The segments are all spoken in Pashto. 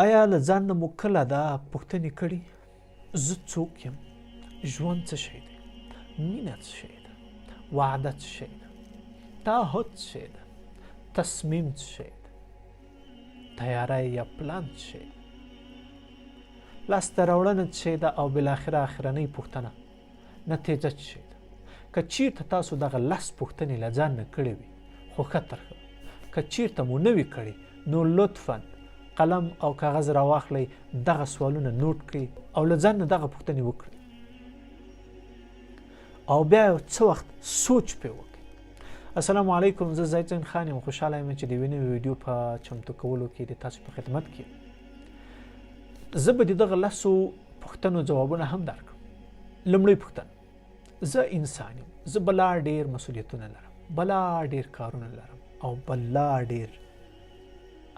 آیا له ځان نه مو کله دا پوښتنې کړي زه څوک یم؟ ژوند څه شی دی؟ مینه څه شی ده؟ وعده څه شی ده؟ تعهد څه شی ده؟ تصمیم څه شی ده؟ تیاری یا پلان څه شی ده؟ لاسته راوړنه څه شی ده؟ او بالاخره اخرنۍ پوښتنه نتیجه څه شی ده؟ که چیرته تاسو دغه لس پوښتنې له ځان نه کړې وي خو ښه ترخه، که چیرته مو نه وي کړې نو لطفاً قلم او کاغذ راواخلئ، دغه سوالونه نوٹ کړئ او له ځان نه دغه پوښتنې وکړئ او بیا یو څه وخت سوچ پرې وکړئ. السلام علیکم، زه زیدزین خان یم. خوشحاله یم چې د یوې نوې ویډیو په چمتو کولو کې د تاسو په خدمت کې یم. زه به د دغه لسو پوښتنو ځوابونه هم درکړم. لومړۍ پوښتنه: زه انسان یم، زه بلا ډېر مسؤلیتونه لرم، بلا ډېر کارونه لرم او بلا ډېر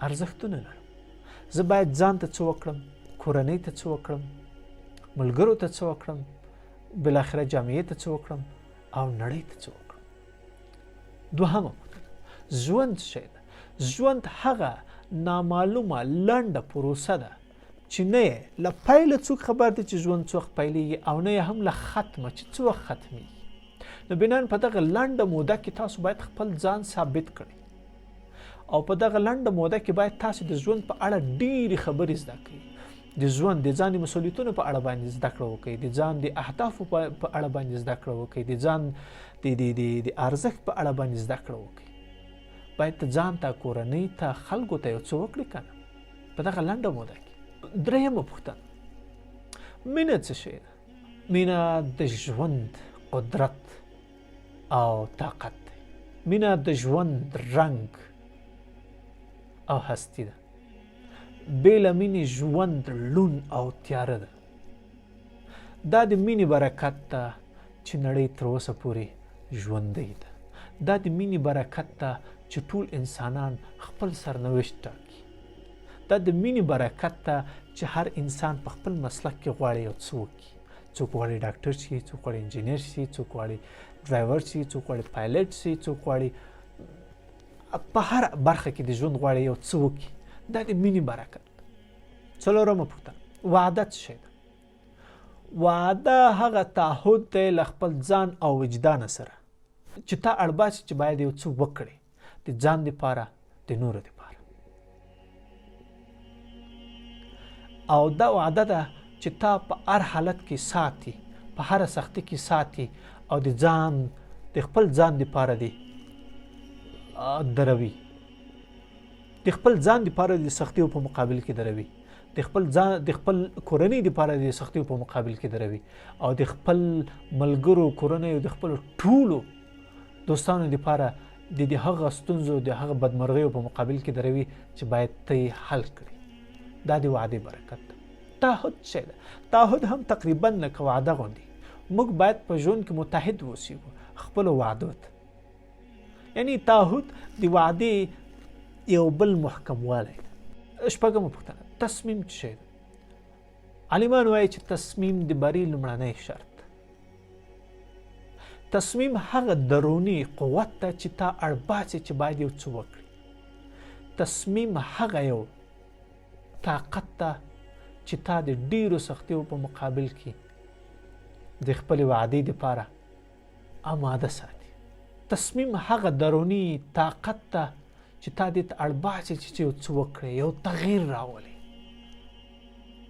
ارزښتونه لرم. زه باید ځان ته څه وکړم، کورنۍ ته څه وکړم، ملګرو ته څه وکړم، بالاخره جامعې ته څه وکړم او نړۍ ته څه وکړم. دوهمه پوښتنه: ژوند څه شی ده؟ ژوند هغه نامعلومه لنډه پروسه ده چې نه یې له پیله څوک خبر دی چې ژوند څه وخت پیلېږي او نه یې هم له ختمه چې څه وخت ختمېږي. نو بناً په دغه لنډه موده کې تاسو باید خپل ځان ثابت کړئ او په دغه لنډه موده کې باید تاسو د ژوند په اړه ډېرې خبرې زده کړئ. د ژوند د ځان د مسؤلیتونو په اړه باندې زده کړه وکړئ، د ځان د اهدافو په اړه باندې زده کړه وکړئ، د ځان د ارزښت په اړه باندې زده کړه وکړئ. باید ته ځان ته، کورنۍ ته، خلکو ته یو څه وکړې که نه په دغه لنډه موده کې. درېیمه پوښتنه: مینه څه شی ده؟ مینه د ژوند قدرت او طاقت دی. مینه د ژوند رنګ او هستی ده. بې له مینې ژوند لون او تیاره ده. دا د مینې برکت ده چې نړۍ تر اوسه پورې ژوندۍ ده. دا د مینې برکت ده چې ټول انسانان خپل سرنوشت ټاکي. دا د مینې برکت ده چې هر انسان په خپل مسلک کې غواړي یو څه وکړي. څوک غواړي ډاکټر شي، څوک غواړي انجینر شي، څوک غواړي ډرایور شي، څوک غواړي پایلټ شي، څوک غواړي په هر برخه کې د ژوند غواړي یو څه وکړي. دا د مینې برکت. څلورمه پوښتنه: وعده څه شی ده؟ وعده هغه تعهد دی له خپل ځان او وجدان سره چې تا اړ باسي چې باید یو څه وکړې د ځان دپاره، د نورو دپاره. او دا وعده ده چې تا په هر حالت کې ساتي، په هر سختي کې ساتي او د ځان د خپل ځان دپاره دی دروي. د خپل ځان دپاره د سختیو په مقابل کې دروي. د خپل کورنۍ دپاره د سختیو په مقابل کې دروي او د خپل ملګرو، کورنیو، د خپل ټولو دوستانو دپاره د هغه ستونزو، د هغه بدمرغیو په مقابل کې دروي چې باید ته یې حل کړې. دا د وعدې برکت ده. تعهد څه ده؟ تعهد هم تقریبا لکه وعده غوندې. موږ باید په ژوند کې متحد اوسېږو خپلو وعدو ته. یعنی تعهد د وعدې یو بل محکموالی ده. شپږمه پوښتنه: تصمیم څه شی ده؟ عالمان وایي چې تصمیم د بري لومړنی شرط. تصمیم هغه دروني قوت ده چې تا اړ باسي چې باید یو څه وکړي. تصمیم هغه یو طاقت ده چې تا د ډیرو سختیو په مقابل کې د خپلې وعدې دپاره آماده ساتي. تصمیم هغه دروني طاقت ده چې تا دې ته اړ باسي چې یو څه وکړې، یو تغییر راولي.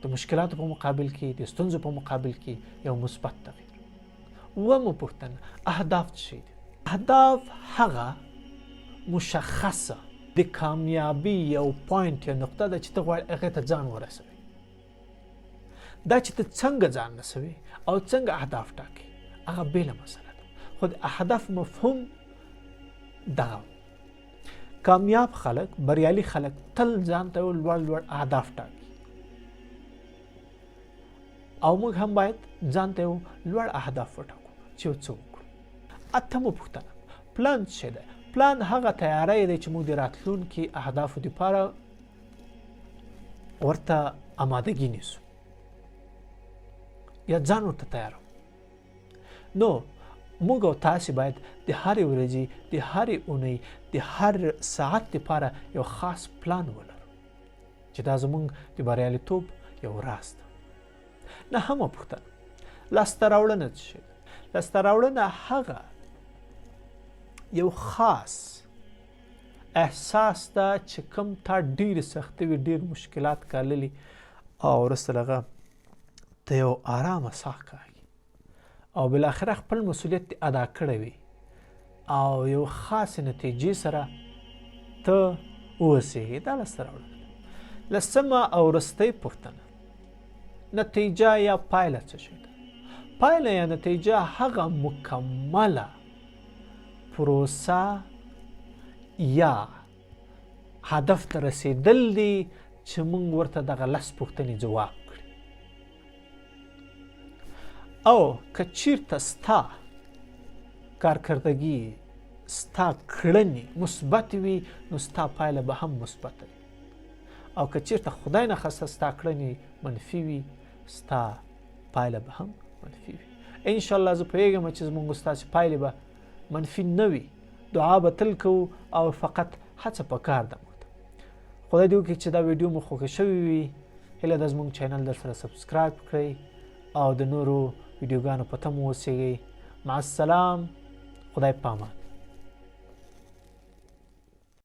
د مشکلاتو په مقابل کې، د ستونزو په مقابل کې یو مثبت تغییر. اوومه پوښتنه: اهداف څه شی دي؟ اهداف هغه مشخصه د کامیابی یو پوینټ یا نقطه ده چې ته غواړې هغې ته ځان ورسوي. دا چې ته څنګه ځان رسوي او څنګه اهداف ټاکې هغه بېله مسله ده، خو د اهداف مفهوم دغه. کامیاب خلک، بریالي خلک تل ځان ته یو لوړ لوړ اهداف ټاکي او موږ هم باید ځان ته یو لوړ اهداف وټاکو چې یو څه وکړو. اتمه پوښتنه: پلان څه شی دی؟ پلان هغه تیاری دی چې موږ د راتلونکي اهدافو دپاره ورته آمادګي نیسو یا ځان ورته تیارو. نو موږ او تاسې باید د هرې ورځې، د هرې اونۍ، د هر ساعت دپاره یو خاص پلان ولرو چې دا زموږ د بریالیتوب یو راز ده. نهمه پوښتنه، لاسته راوړنه څه شی ده؟ لاسته راوړنه هغه یو خاص احساس ده چې کوم تا ډېرې سختۍ وي، ډېر مشکلات ګاللي او وروسته له هغه ته یو ارامه ساه کاږي او بالاخره خپل مسؤلیت دې ادا کړی وي او یو خاصې نتیجې سره ته اوسېږې. دا لاسته راوړنه ده. لسمه او وروستۍ پوښتنه، نتیجه یا پایله څه شی ده؟ پایله یا نتیجه هغه مکمله پروسه یا هدف ته رسیدل دي چې موږ ورته دغه 10 پوښتنې جواب کړي. او که چیرته ستا کارکردګي، ستا کړنې مثبت وي نو ستا پایله به هم مثبته وي، او که چیرته خدای نخواسته ستا کړنې منفي وي ستا پایله به هم منفي وي. انشاءالله زه پوهېږم چې زموږ ستاسې پایلې به منفي نه وي. دعا به تل کوو او فقط هڅه پکار ده موږ ته. خدای دې وکړي چې دا ویډیو مو خوښه شوې وي. هیله ده زموږ چینل در سره سبسکرایب کړئ او د نورو ویډیوګانو په تمه اوسئ. مع السلام. خدای پامان.